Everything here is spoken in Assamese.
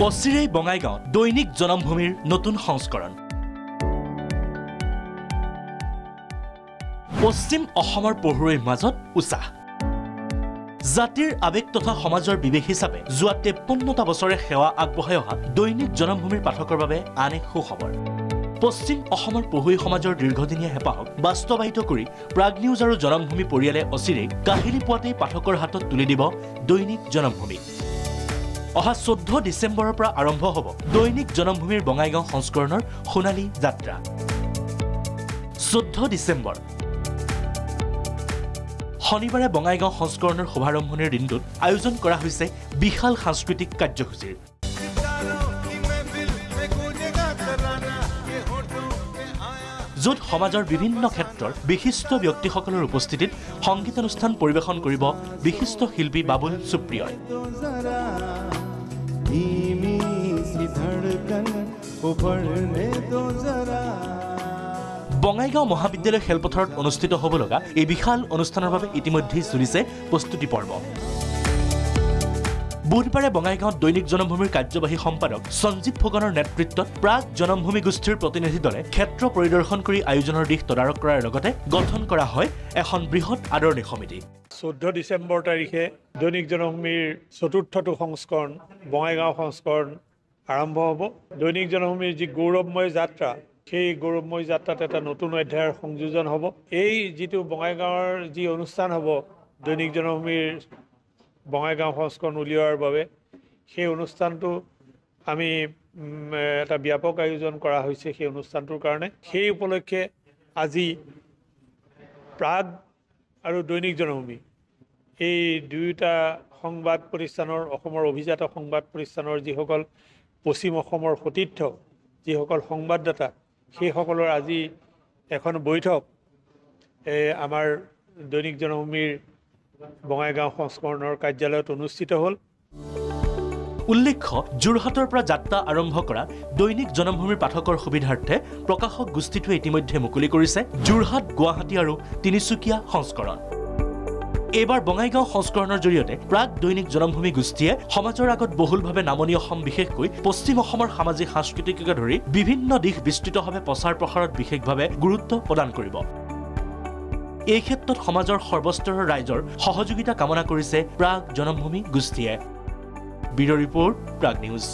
অচিৰেই বঙাইগাঁৱত দৈনিক জনমভূমিৰ নতুন সংস্কৰণ। পশ্চিম অসমৰ পঢ়ুৱৈৰ মাজত উৎসাহ। জাতিৰ আবেগ তথা সমাজৰ বিবেক হিচাপে যোৱা 53টা বছৰে সেৱা আগবঢ়াই অহা দৈনিক জনমভূমিৰ পাঠকৰ বাবে আন এক সুখবৰ। পশ্চিম অসমৰ পঢ়ুৱৈ সমাজৰ দীৰ্ঘদিনীয়া হেঁপাহক বাস্তৱায়িত কৰি প্ৰাগ নিউজ আৰু জনমভূমি পৰিয়ালে অচিৰেই কাহিনী পোৱাতেই পাঠকৰ হাতত তুলি দিব দৈনিক জনমভূমি। অহা 14 ডিচেম্বৰৰ পৰা আৰম্ভ হ'ব দৈনিক জনমভূমিৰ বঙাইগাঁও সংস্কৰণৰ সোণালী যাত্ৰা। 14 ডিচেম্বৰ শনিবাৰে বঙাইগাঁও সংস্কৰণৰ শুভাৰম্ভণিৰ দিনটোত আয়োজন কৰা হৈছে বিশাল সাংস্কৃতিক কাৰ্যসূচীৰ। য'ত সমাজৰ বিভিন্ন ক্ষেত্ৰৰ বিশিষ্ট ব্যক্তিসকলৰ উপস্থিতিত সংগীতানুষ্ঠান পৰিৱেশন কৰিব বিশিষ্ট শিল্পী বাবুল সুপ্ৰিয়ই। বঙাইগাঁও মহাবিদ্যালয় খেলপথাৰত অনুষ্ঠিত হ'ব লগা এই বিশাল অনুষ্ঠানৰ বাবে ইতিমধ্যেই চলিছে প্ৰস্তুতি পৰ্ব। বুধবাৰে বঙাইগাঁৱত দৈনিক জনমভূমিৰ কাৰ্যবাহী সম্পাদক সঞ্জীৱ ফুকনৰ নেতৃত্বত প্ৰাগ জনমভূমি গোষ্ঠীৰ প্ৰতিনিধি দলে ক্ষেত্ৰ পৰিদৰ্শন কৰি আয়োজনৰ দিশ তদাৰক কৰাৰ লগতে গঠন কৰা হয় এখন বৃহৎ আদৰণি সমিতি। 14 ডিচেম্বৰ তাৰিখে দৈনিক জনমভূমিৰ ৪ৰ্থটো সংস্কৰণ বঙাইগাঁও সংস্কৰণ আৰম্ভ হ'ব। দৈনিক জনমভূমিৰ যি গৌৰৱময় যাত্ৰা, সেই গৌৰৱময় যাত্ৰাত এটা নতুন অধ্যায়ৰ সংযোজন হ'ব। এই যিটো বঙাইগাঁৱৰ যি অনুষ্ঠান হ'ব দৈনিক জনমভূমিৰ বঙাইগাঁও সংস্কৰণ উলিওৱাৰ বাবে, সেই অনুষ্ঠানটো আমি এটা ব্যাপক আয়োজন কৰা হৈছে সেই অনুষ্ঠানটোৰ কাৰণে। সেই উপলক্ষে আজি প্ৰাগ আৰু দৈনিক জনমভূমি এই দুয়োটা সংবাদ প্ৰতিষ্ঠানৰ, অসমৰ অভিজাত সংবাদ প্ৰতিষ্ঠানৰ যিসকল পশ্চিম অসমৰ সতীৰ্থ, যিসকল সংবাদদাতা, সেইসকলৰ আজি এখন বৈঠক আমাৰ দৈনিক জনমভূমিৰ বঙাইগাঁও সংস্কৰণৰ কাৰ্যালয়ত অনুষ্ঠিত হ'ল। উল্লেখ্য, যোৰহাটৰ পৰা যাত্ৰা আৰম্ভ কৰা দৈনিক জনমভূমিৰ পাঠকৰ সুবিধাৰ্থে প্ৰকাশক গোষ্ঠীটোৱে ইতিমধ্যে মুকলি কৰিছে যোৰহাট, গুৱাহাটী আৰু তিনিচুকীয়া সংস্কৰণ। এইবাৰ বঙাইগাঁও সংস্কৰণৰ জৰিয়তে প্ৰাগ দৈনিক জনমভূমি গোষ্ঠীয়ে সমাজৰ আগত বহুলভাৱে নামনি অসম, বিশেষকৈ পশ্চিম অসমৰ সামাজিক সাংস্কৃতিককে ধৰি বিভিন্ন দিশ বিস্তৃতভাৱে প্ৰচাৰ প্ৰসাৰত বিশেষভাৱে গুৰুত্ব প্ৰদান কৰিব। এই ক্ষেত্ৰত সমাজৰ সৰ্বস্তৰৰ ৰাইজৰ সহযোগিতা কামনা কৰিছে প্ৰাগ জনমভূমি গোষ্ঠীয়ে। Bureau report, Prag news.